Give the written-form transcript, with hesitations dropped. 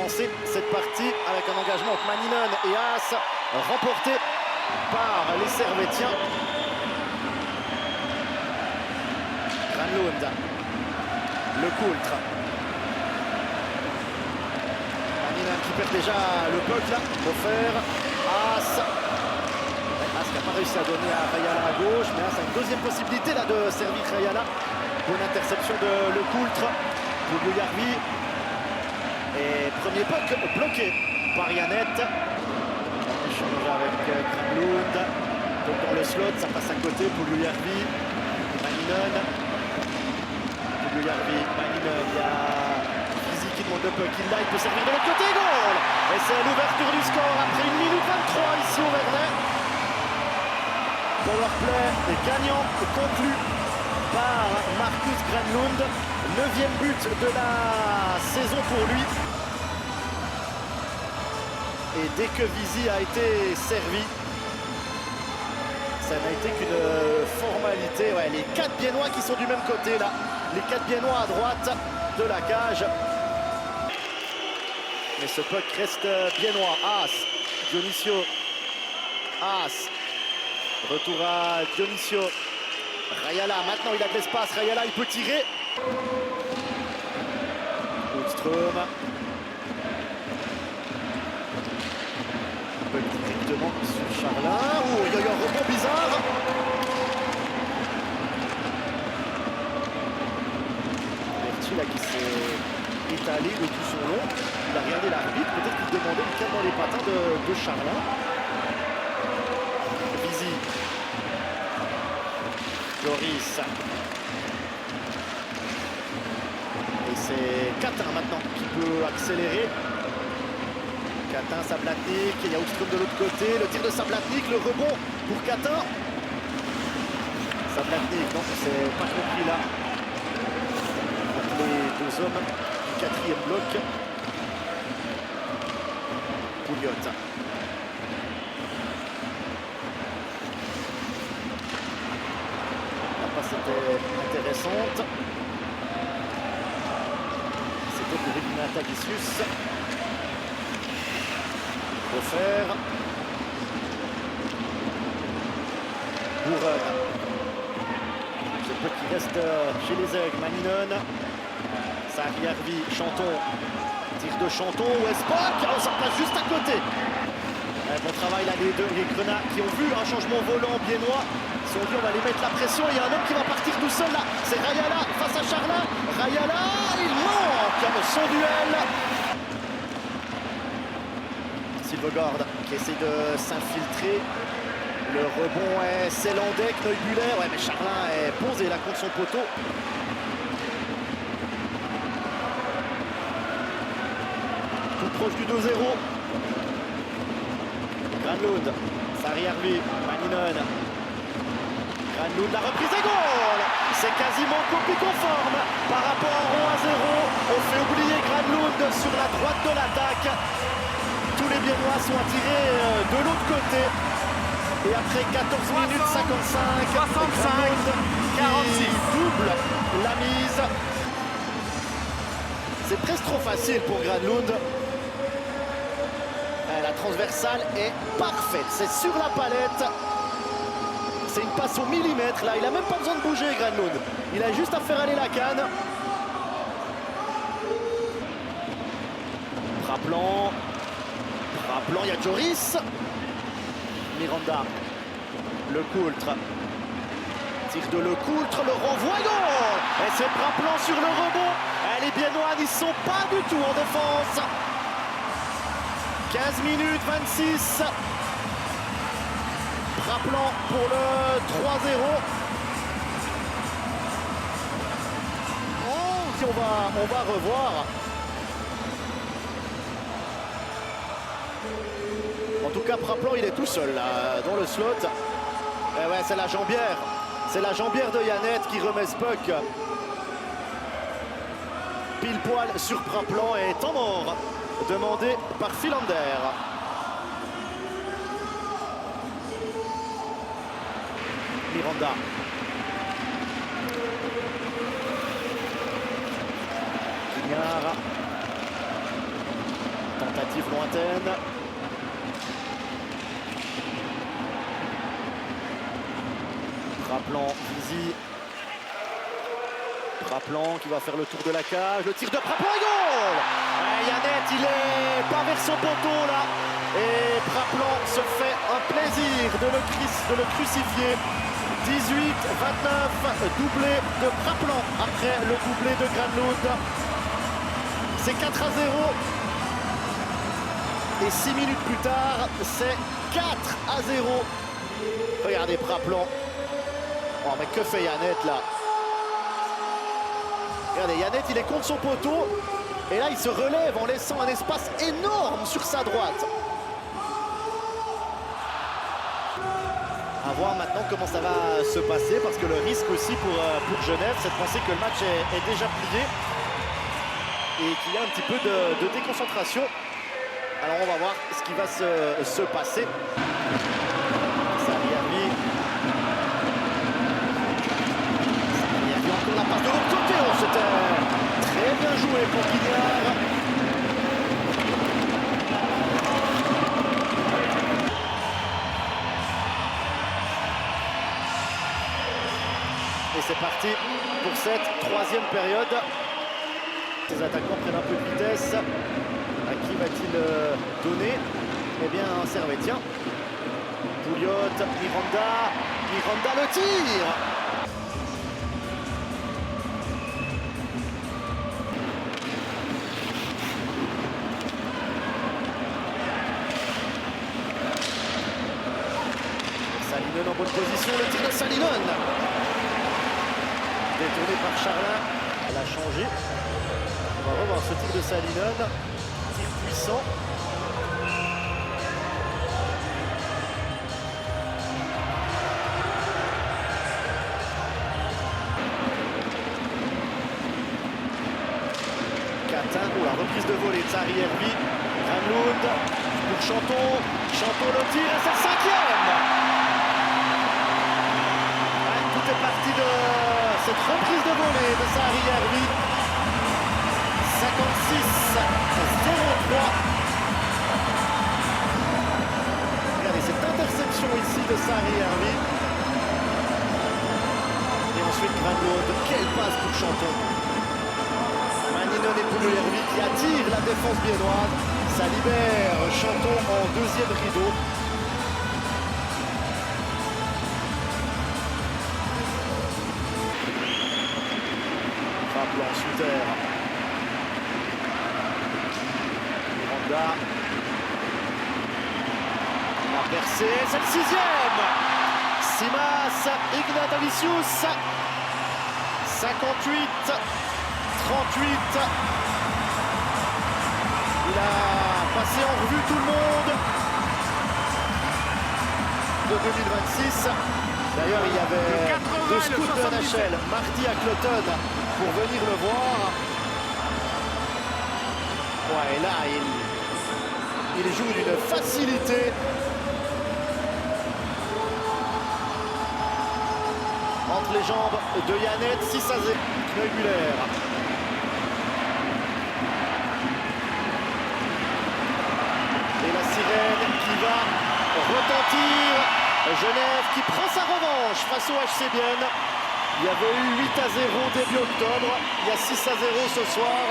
commencer cette partie avec un engagement entre Maninen et As, remporté par les Servétiens. Granlund, Le Coultre. Maninen qui perd déjà le puck là, offert. As qui n'a pas réussi à donner à Rayala à gauche, mais As a une deuxième possibilité là de servir Rayala. Bonne interception de Le Coultre pour Bouillarvi. Et premier puck bloqué par Yannette. On échange avec Granlund. Donc dans le slot, ça passe à côté pour Bouillarvi. Maninen. Bouillarvi, Maninen, il y a Fizi qui demande le puck, il peut servir de l'autre côté, goal. Et c'est l'ouverture du score après 1 minute 23 ici au Vernet. Powerplay est gagnant, conclu par Marcus Granlund. 9e but de la saison pour lui. Et dès que Vizy a été servi, ça n'a été qu'une formalité. Ouais, les 4 Biennois qui sont du même côté là. Les 4 Biennois à droite de la cage. Mais ce puck reste biennois. As, Dionisio. As. Retour à Dionisio. Rayala, maintenant il a de l'espace. Rayala, il peut tirer. Oudström. Directement sur Charlin. Oh, il y a eu un rebond bizarre. Berti là qui s'est étalé de tout son long. Il a regardé l'arbitre. Peut-être qu'il demandait une canne dans les patins de Charlin. Vizy. Joris. Et c'est Catin maintenant qui peut accélérer. Catin, Sablatnik, il y a Oudström de l'autre côté, le tir de Sablatnik, le rebond pour Catin. Sablatnik, non, c'est pas compris là. Entre les deux hommes du 4e bloc. Pouliot. La passe était intéressante. C'était pour Renata Vicius. Offert. Bourron. Ce peu qui reste chez les Aigles. Maninen. Sarjärvi, Chanton. Tir de Chanton. Westpac. Oh, ça passe juste à côté. Bon travail là, les Grenats qui ont vu un changement volant biennois. Ils se sont dit on va les mettre la pression. Il y a un homme qui va partir tout seul là. C'est Rayala face à Charlin. Rayala, il manque son duel. Silvegaard qui essaie de s'infiltrer. Le rebond est Sellandek, Neubüller. Ouais, mais Charlin est posé là contre son poteau. Tout proche du 2-0. Granlund, Sarjärvi, Maninen. Granlund, la reprise et goal. C'est quasiment copie conforme par rapport au 1-0. On fait oublier Granlund sur la droite de l'attaque. Tous les Biennois sont attirés de l'autre côté. Et après 14 minutes 55, 65, 46. Double la mise. C'est presque trop facile pour Granlund. La transversale est parfaite. C'est sur la palette. C'est une passe au millimètre. Là, il n'a même pas besoin de bouger, Granlund. Il a juste à faire aller la canne. Rappelant, il y a Joris. Miranda. Le Coultre. Tir de Le Coultre, le renvoi, goal. Et c'est Praplan sur le rebond. Les Biennois n'y sont pas du tout en défense. 15 minutes 26. Praplan pour le 3-0. Oh, on va revoir. En tout cas, Praplan, il est tout seul là, dans le slot. Et ouais, c'est la jambière. C'est la jambière de Yannette qui remet ce puck. Pile poil sur Praplan et temps mort demandé par Philander. Miranda. Guignard. Initiative lointaine. Praplan, Vizy. Praplan qui va faire le tour de la cage. Le tir de Praplan et goal! Yannette, il est pas vers son poteau là. Et Praplan se fait un plaisir de le crucifier. 18-29, doublé de Praplan après le doublé de Granlund. C'est 4-0. Et 6 minutes plus tard, c'est 4-0. Regardez Praplan. Oh mais que fait Yannette là? Regardez, Yannette il est contre son poteau. Et là il se relève en laissant un espace énorme sur sa droite. À voir maintenant comment ça va se passer, parce que le risque aussi pour Genève, c'est de penser que le match est déjà plié et qu'il y a un petit peu de déconcentration. Alors on va voir ce qui va se passer. Salieri encore la passe de l'autre côté. Oh, c'était très bien joué pour Quignard. Et c'est parti pour cette troisième période. Les attaquants prennent un peu de vitesse. À qui va-t-il donner? Eh bien, un Servetien. Pouliot, Miranda le tir. Salinen en bonne position, le tir de Salinen. Détourné par Charlin, elle a changé. On va revoir ce tir de Salinen, tir puissant. Catin, oh, la reprise de volée de Zari Hervey. Granlund pour Chanton le tir et c'est le cinquième. Ouais, tout est parti de cette reprise de volée de Zari Hervey. 56-03. Regardez cette interception ici de Zari Hervey. Et ensuite Granlund, quelle passe pour Chanton. Manninon et Pouliot qui attire la défense biennoise. Ça libère Chanton en deuxième rideau. Praplan sous terre. Miranda. La percée, c'est le sixième. Simas, Ignatavicius. 58. 38. Il a passé en revue tout le monde de 2026. D'ailleurs, il y avait deux scouts de NHL, Marty à Cloton, pour venir le voir. Ouais, et là, il joue d'une facilité. Entre les jambes de Yannette, 6-0. Kneubuller. Et la sirène qui va retentir. Genève qui prend sa revanche face au HC Bienne. Il y avait eu 8-0 début octobre. Il y a 6-0 ce soir.